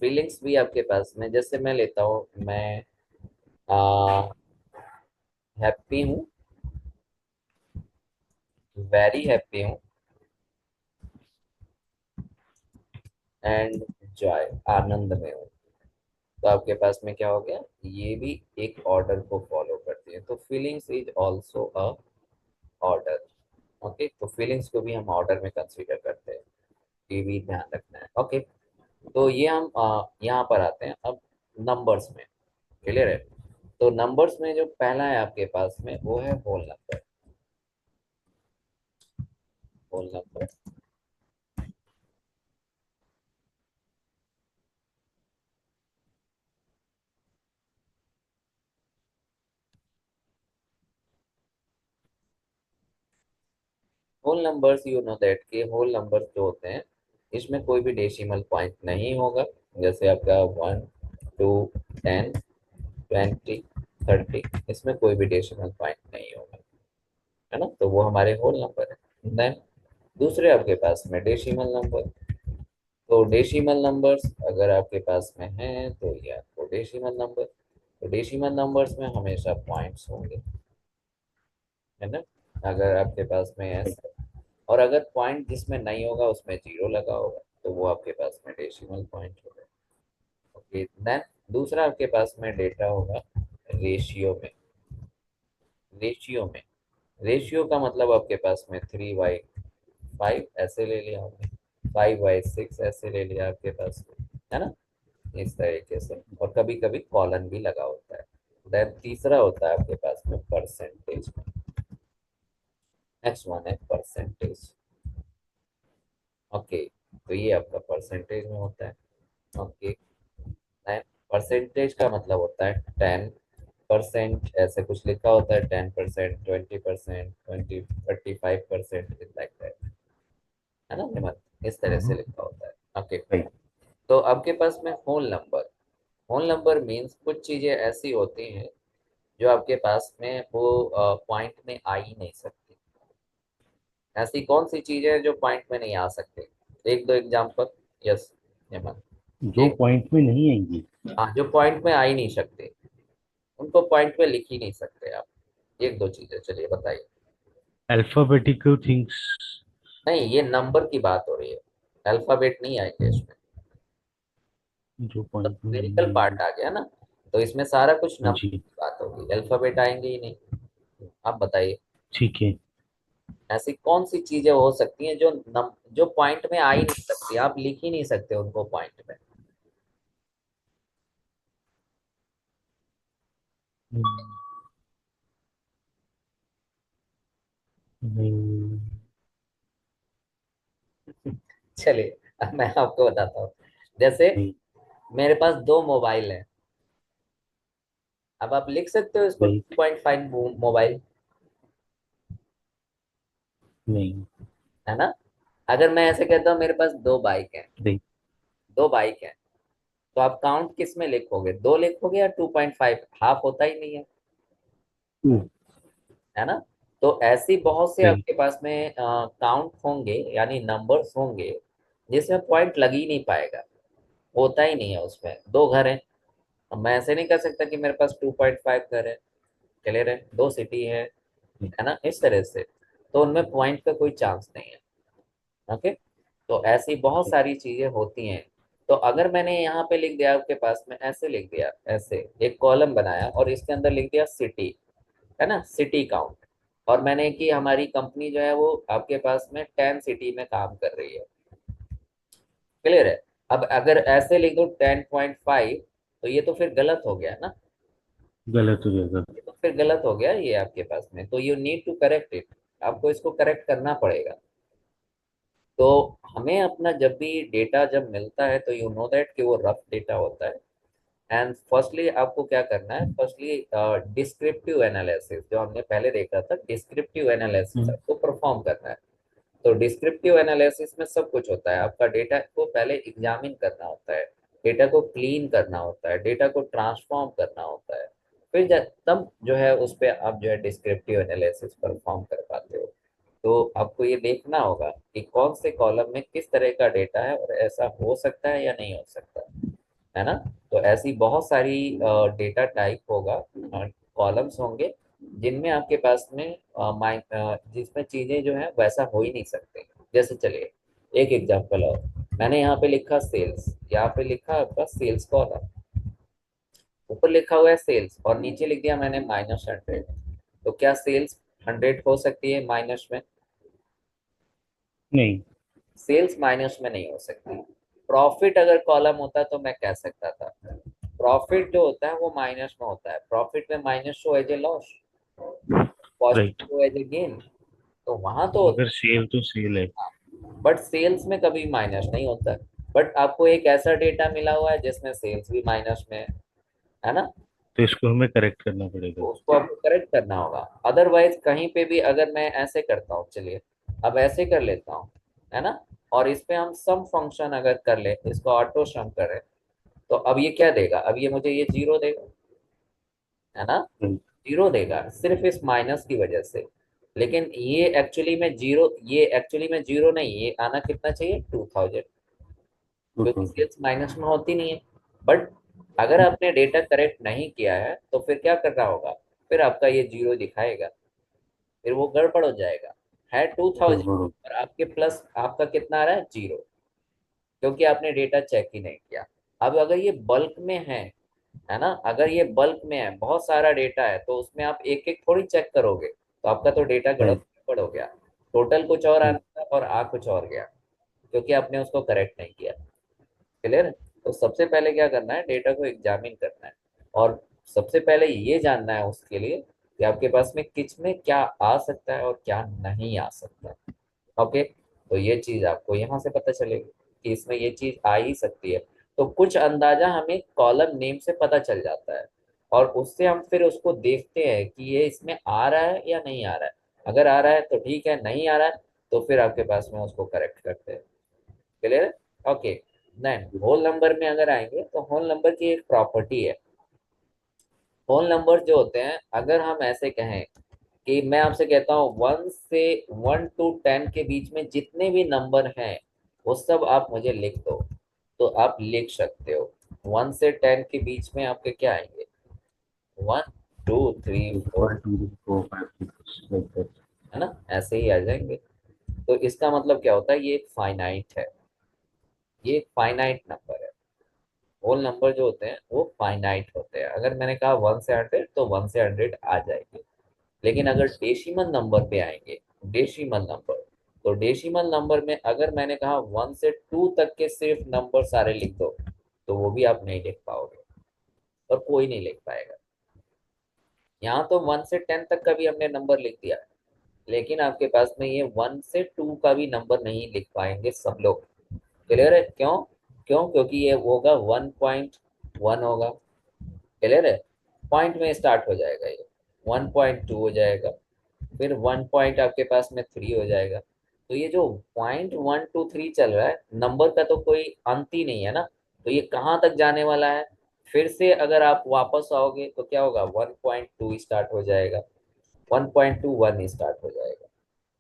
Feelings भी आपके पास में, जैसे मैं लेता हूँ, मैं आ, हैप्पी हूँ, वेरी हैप्पी हूँ, एंड जॉय, आनंद में हूँ। तो आपके पास में क्या हो गया, ये भी एक ऑर्डर को फॉलो करती है। तो feelings is also a order. Okay, तो फीलिंग्स को भी हम ऑर्डर में कंसीडर करते हैं, ये भी ध्यान रखना है। ओके, तो ये हम यहाँ पर आते हैं अब नंबर्स में। क्लियर है? तो नंबर्स में जो पहला है आपके पास में वो है whole number. Whole number, whole numbers, you know that कि होल नंबर्स जो होते हैं इसमें कोई भी डेसिमल पॉइंट नहीं होगा। जैसे आपका 1 2 10 20 30, इसमें कोई भी डेसिमल पॉइंट नहीं होगा, है ना? तो वो हमारे होल नंबर है। देन दूसरे आपके पास में डेसिमल नंबर। तो डेसिमल नंबर्स अगर आपके पास में है तो ये आपको डेसिमल नंबर। तो डेसिमल नंबर्स में हमेशा पॉइंट्स होंगे, है ना? अगर आपके पास में ऐसा, और अगर पॉइंट जिसमें नहीं होगा उसमें जीरो लगा होगा तो वो आपके पास में डेसिमल पॉइंट होगा। ओके, देन दूसरा आपके पास में डेटा होगा रेशियो में। रेशियो में, रेशियो का मतलब आपके पास में 3/5 ऐसे ले लिया आपने, 5/6 ऐसे ले लिया आपके पास में, है ना? इस तरीके से, और कभी कभी कॉलन भी लगा होता है। देन तीसरा होता है आपके पास में परसेंटेज में। नेक्स्ट वन है परसेंटेज। ओके, तो ये आपका परसेंटेज में होता है। ओके, परसेंटेज का मतलब होता है 10%, ऐसे कुछ लिखा होता है, 10%, 20%, 35%, लाइक दैट, है ना हेमंत? इस तरह से लिखा होता है। Okay, right. तो आपके पास में whole number. Whole number means कुछ चीजें ऐसी होती हैं जो आपके पास में वो पॉइंट में आ ही नहीं सकती। ऐसी कौन सी चीजें हैं जो पॉइंट में नहीं आ सकते? एक दो एग्जांपल। यस हेमंत, जो एक। पॉइंट में नहीं आएंगी। हाँ, जो पॉइंट में आ ही नहीं सकते, उनको पॉइंट में लिख ही नहीं सकते आप। एक दो चीजें चलिए बताइए। Alphabetical things. नहीं, ये नंबर की बात हो रही है, अल्फाबेट नहीं आएंगे इसमें। जो तो पॉइंट में न्यूमेरिकल नहीं पार्ट आएंगी। आ गया ना, तो इसमें सारा कुछ हाँ नंबर जी। की बात होगी, अल्फाबेट आएंगे ही नहीं। आप बताइए, ठीक है। ऐसी कौन सी चीजें हो सकती हैं जो पॉइंट में आ ही नहीं सकती, आप लिख ही नहीं सकते उनको पॉइंट में। हम्म, नहीं। चलिए, अब मैं आपको बताता हूँ। जैसे नहीं। मेरे पास दो मोबाइल हैं, अब आप लिख सकते हो इसको राइट। 2.5 मोबाइल, नहीं। है ना? अगर मैं ऐसे कहता हूँ मेरे पास दो बाइक है, राइट। दो बाइक है, तो आप काउंट किस में लिखोगे, दो लिखोगे या 2.5? हाफ होता ही नहीं है, टू। है ना? तो ऐसी बहुत से राइट। आपके पास में काउंट होंगे, यानी नंबर्स होंगे जिसमें पॉइंट लग ही नहीं पाएगा, होता ही नहीं है। उसमें दो घर हैं, अब मैं ऐसे नहीं कर सकता कि मेरे पास 2.5 घर है। क्लियर है? दो सिटी है ना? इस तरह से, तो उनमें पॉइंट का कोई चांस नहीं है। ओके, तो ऐसी बहुत सारी चीजें होती हैं। तो अगर मैंने यहाँ पे लिख दिया आपके पास में, ऐसे लिख दिया, ऐसे एक कॉलम बनाया और इसके अंदर लिख दिया सिटी, है ना, सिटी काउंट, और मैंने कि हमारी कंपनी जो है वो आपके पास में 10 सिटी में काम कर रही है। क्लियर है? अब अगर ऐसे लिख दो 10.5, तो ये तो फिर गलत हो गया ना, गलत हो जाएगा। ये तो फिर गलत हो गया ये आपके पास में, तो you need to correct it, आपको इसको करेक्ट करना पड़ेगा। तो हमें अपना जब भी डेटा जब मिलता है तो यू नो दैट कि वो रफ डेटा होता है। एंड फर्स्टली आपको क्या करना है, फर्स्टली डिस्क्रिप्टिव एनालिसिस, जो हमने पहले देखा था, डिस्क्रिप्टिव एनालिसिस हम्म। आपको परफॉर्म करना है। तो डिस्क्रिप्टिव एनालिसिस में सब कुछ होता है, आपका डेटा को पहले एग्जामिन करना होता है, डेटा को क्लीन करना होता है, डेटा को ट्रांसफॉर्म करना होता है, फिर तब जो है उस पर आप जो है डिस्क्रिप्टिव एनालिसिस परफॉर्म कर पाते हो। तो आपको ये देखना होगा कि कौन से कॉलम में किस तरह का डेटा है और ऐसा हो सकता है या नहीं हो सकता। है ना। तो ऐसी बहुत सारी डेटा टाइप होगा, कॉलम्स होंगे, जिनमें आपके पास में जिसमें चीजें जो है वैसा हो ही नहीं सकते। जैसे चलिए एक एग्जांपल और, मैंने यहाँ पे लिखा सेल्स, यहाँ पे लिखा आपका सेल्स कॉलम, ऊपर लिखा हुआ है सेल्स और नीचे लिख दिया मैंने -100। तो क्या सेल्स 100 हो सकती है माइनस में? नहीं। सेल्स माइनस में नहीं हो सकती। प्रॉफिट अगर कॉलम होता तो मैं कह सकता था, प्रॉफिट जो होता है वो माइनस में होता है, प्रॉफिट में minus show as a loss, right. Positive show as a gain, तो वहां तो मगर होता सेल तो सेल है। है। बट सेल्स में कभी माइनस नहीं होता। बट आपको एक ऐसा डेटा मिला हुआ है जिसमें सेल्स भी माइनस में है ना। तो इसको हमें करेक्ट करना पड़ेगा। तो उसको आपको करेक्ट करना होगा। अदरवाइज कहीं पे भी अगर मैं ऐसे करता हूँ, चलिए अब ऐसे कर लेता हूँ, है ना, और इस पे हम सम फंक्शन अगर कर ले, इसको ऑटो सम करें, तो अब ये क्या देगा, अब ये मुझे ये जीरो देगा, है ना, राइट। जीरो देगा सिर्फ इस माइनस की वजह से। लेकिन ये एक्चुअली में जीरो, ये एक्चुअली में जीरो नहीं, ये आना कितना चाहिए 2000, क्योंकि सेल्स माइनस में होती नहीं है। बट अगर आपने डेटा करेक्ट नहीं किया है तो फिर क्या करना होगा, फिर आपका ये जीरो दिखाएगा, फिर वो गड़बड़ हो जाएगा। है 2000 और आपके प्लस आपका कितना आ रहा है, जीरो, क्योंकि आपने डेटा चेक ही नहीं किया। अब अगर ये बल्क में है ना, अगर ये बल्क में है, बहुत सारा डेटा है, तो उसमें आप एक एक थोड़ी चेक करोगे, तो आपका तो डेटा राइट। गड़बड़ हो गया, टोटल कुछ और आना था और आ कुछ और गया, क्योंकि आपने उसको करेक्ट नहीं किया। क्लियर है। तो सबसे पहले क्या करना है, डेटा को एग्जामिन करना है, और सबसे पहले ये जानना है उसके लिए कि आपके पास में किस में क्या आ सकता है और क्या नहीं आ सकता। ओके, तो ये चीज आपको यहाँ से पता चलेगी कि इसमें ये चीज आ ही सकती है। तो कुछ अंदाजा हमें कॉलम नेम से पता चल जाता है, और उससे हम फिर उसको देखते हैं कि ये इसमें आ रहा है या नहीं आ रहा है। अगर आ रहा है तो ठीक है, नहीं आ रहा है तो फिर आपके पास में उसको करेक्ट करते हैं। क्लियर है। ओके, देन होल नंबर में अगर आएंगे तो होल नंबर की एक प्रॉपर्टी है। होल नंबर जो होते हैं, अगर हम ऐसे कहें कि मैं आपसे कहता हूँ 1 से 10 के बीच में जितने भी नंबर हैं वो सब आप मुझे लिख दो, तो आप लिख सकते हो। 1 से 10 के बीच में आपके क्या आएंगे, 1 2 3 4, 1 2 3 4 5 6 7 8 9 10। है ना, ऐसे ही आ जाएंगे। तो इसका मतलब क्या होता है, ये एक फाइनाइट है, ये एक फाइनाइट नंबर है। होल नंबर जो होते हैं वो फाइनाइट होते हैं। अगर मैंने कहा 1 से 100 तो 1 से 100 आ जाएंगे। लेकिन अगर डेसिमल नंबर पे आएंगे, डेसिमल नंबर, तो डेसिमल नंबर में अगर मैंने कहा 1 से 2 तक के सिर्फ नंबर सारे लिख दो, तो वो भी आप नहीं लिख पाओगे, और कोई नहीं लिख पाएगा। यहाँ तो 1 से 10 तक का भी हमने नंबर लिख दिया है, लेकिन आपके पास में ये 1 से 2 का भी नंबर नहीं लिख पाएंगे सब लोग। क्लियर है, क्यों? क्यों, क्योंकि ये होगा 1.1 होगा। क्लियर है, पॉइंट में स्टार्ट हो जाएगा ये, 1.2 हो जाएगा, फिर 1 पॉइंट आपके पास में 3 हो जाएगा। तो ये जो .1 2 3 चल रहा है, नंबर का तो कोई अंत ही नहीं है ना, तो ये कहाँ तक जाने वाला है। फिर से अगर आप वापस आओगे तो क्या होगा, 1.2 स्टार्ट हो जाएगा, 1.21 स्टार्ट हो जाएगा।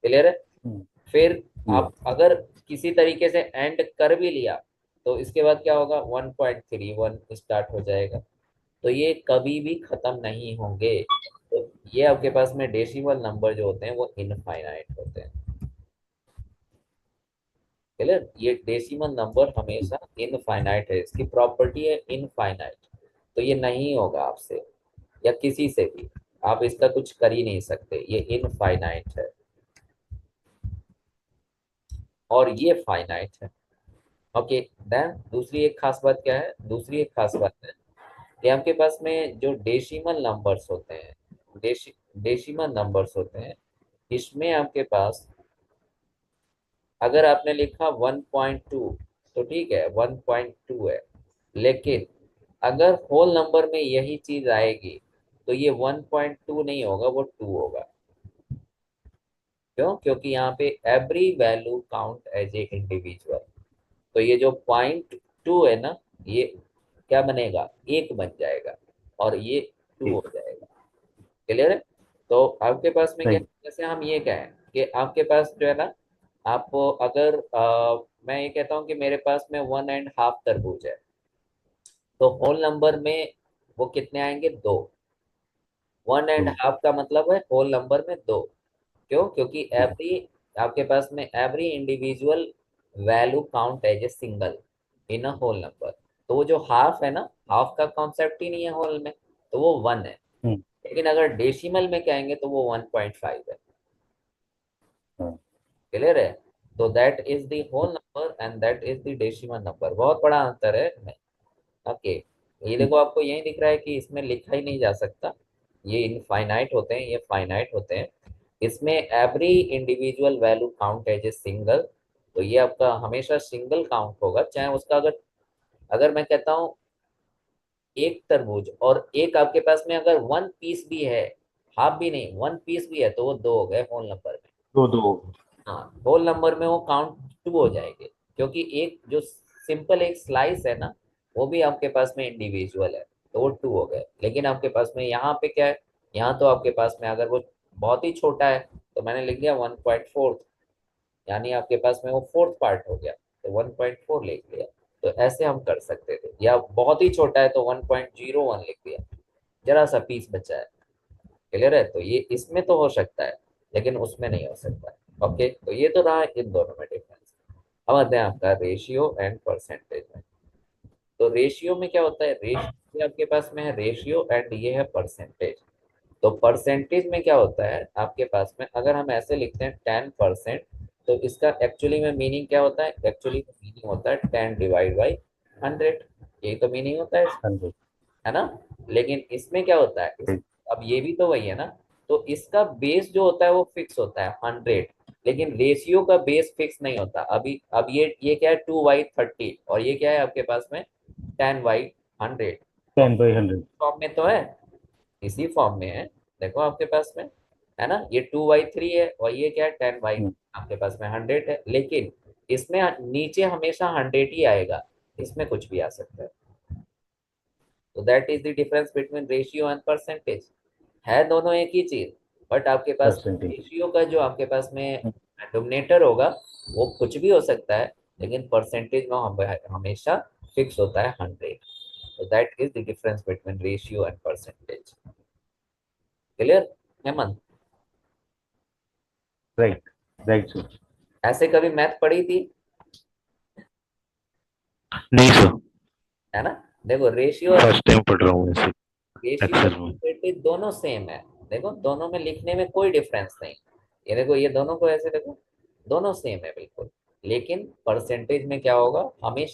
क्लियर है। फिर आप अगर किसी तरीके से एंड कर भी लिया, तो इसके बाद क्या होगा, 1.31 स्टार्ट हो जाएगा। तो ये कभी भी खत्म नहीं होंगे। तो ये आपके पास में डेसिमल नंबर जो होते हैं वो इनफाइनाइट होते हैं। क्लियर, ये डेसिमल नंबर हमेशा इनफाइनाइट है, इसकी प्रॉपर्टी है इनफाइनाइट। तो ये नहीं होगा आपसे या किसी से भी, आप इसका कुछ कर ही नहीं सकते, ये इनफाइनाइट है और ये फाइनाइट है। ओके, देन दूसरी एक खास बात क्या है, दूसरी एक खास बात है कि आपके पास में जो डेसिमल नंबर्स होते हैं, डेसिमल नंबर्स होते हैं, इसमें आपके पास अगर आपने लिखा 1.2 तो ठीक है 1.2 है, लेकिन अगर होल नंबर में यही चीज आएगी तो ये 1.2 नहीं होगा, वो 2 होगा। क्यों? क्योंकि यहाँ पे every value count as a individual. तो ये जो .2 है ना, ये क्या बनेगा, एक बन जाएगा, और ये 2 हो जाएगा। क्लियर है। तो आपके पास में क्या, राइट। जैसे हम ये कहें कि आपके पास जो है ना, आप अगर मैं ये कहता हूँ कि मेरे पास में 1.5 तरबूज है, तो होल नंबर में वो कितने आएंगे? दो। 1.5 का मतलब है होल नंबर में दो। क्यों? क्योंकि एवरी आपके पास में every individual value count as a single in a whole number. तो वो जो हाफ है ना, हाफ का कॉन्सेप्ट ही नहीं है होल में, तो वो वन है। लेकिन अगर डेसिमल में कहेंगे तो वो 1.5 है। क्लियर है? तो that is the whole number and that is the decimal number, बहुत बड़ा अंतर है इनमें। ओके, ये देखो आपको यही दिख रहा है कि इसमें लिखा ही नहीं जा सकता, ये इनफाइनाइट होते हैं, ये फाइनाइट होते हैं। इसमें every individual value count as a single, तो ये आपका हमेशा सिंगल काउंट होगा, चाहे उसका अगर अगर मैं कहता हूँ एक तरबूज और एक आपके पास में अगर वन पीस भी है, हाफ भी नहीं, वन पीस भी है, तो वो दो हो गए होल नंबर में। दो दो। हाँ, होल नंबर में वो काउंट टू हो जाएंगे, क्योंकि एक जो सिंपल एक स्लाइस है ना, वो भी आपके पास में इंडिविजुअल है, तो वो टू हो गए। लेकिन आपके पास में यहाँ पे क्या है, यहाँ तो आपके पास में अगर वो बहुत ही छोटा है तो मैंने लिख दिया 1.4, यानी आपके पास में वो फोर्थ पार्ट हो गया, तो 1.4 लिख लिया। तो ऐसे हम कर सकते थे, या बहुत ही छोटा है तो 1.01 लिख दिया, जरा सा पीस बचा है। क्लियर है? तो ये इसमें तो हो सकता है, लेकिन उसमें नहीं हो सकता है। ओके, तो ये तो रहा इन दोनों में डिफरेंस। अब आते हैं आपका रेशियो एंड परसेंटेज में। तो रेशियो में क्या होता है? रेशियो आपके पास में है रेशियो एंड ये है परसेंटेज। तो परसेंटेज में क्या होता है आपके पास में, अगर हम ऐसे लिखते हैं 10%, तो इसका एक्चुअली में मीनिंग क्या होता है? एक्चुअली मीनिंग होता है 10/100। यही तो मीनिंग होता है, 100। है ना? लेकिन इसमें क्या होता है अब ये भी तो वही है ना, तो इसका बेस जो होता है वो फिक्स होता है 100, लेकिन रेशियो का बेस फिक्स नहीं होता। अभी अब ये क्या है? 2/30, और ये क्या है आपके पास में? 10/100। तो 10/100। फॉर्म में तो है, इसी फॉर्म में है, देखो आपके पास में, है ना? ये 2/3 है, और ये क्या है? 10 बाई आपके पास में 100 है, लेकिन इसमें नीचे हमेशा 100 ही आएगा, इसमें कुछ भी आ सकता है। तो that is the difference between ratio and percentage. है दोनों एक ही चीज, बट आपके पास परसेंटेज। रेशियो का जो आपके पास में डोमिनेटर होगा वो कुछ भी हो सकता है, लेकिन परसेंटेज में हमेशा फिक्स होता है 100। तो that is the difference between ratio and percentage. Clear, Hemant? Right. Right sir. ऐसे कभी मैथ पढ़ी थी? नहीं सर। है ना? देखो रेशियो और फर्स्ट टाइम पढ़ रहा हूँ ऐसे। रेशियो और एक्सेल में। परसेंटेज दोनों सेम है। देखो दोनों में लिखने में कोई डिफरेंस नहीं। ये देखो, ये दोनों को ऐसे देखो, दोनों सेम है बिल्कुल। लेकिन परसेंटेज में क्या होगा, हमेशा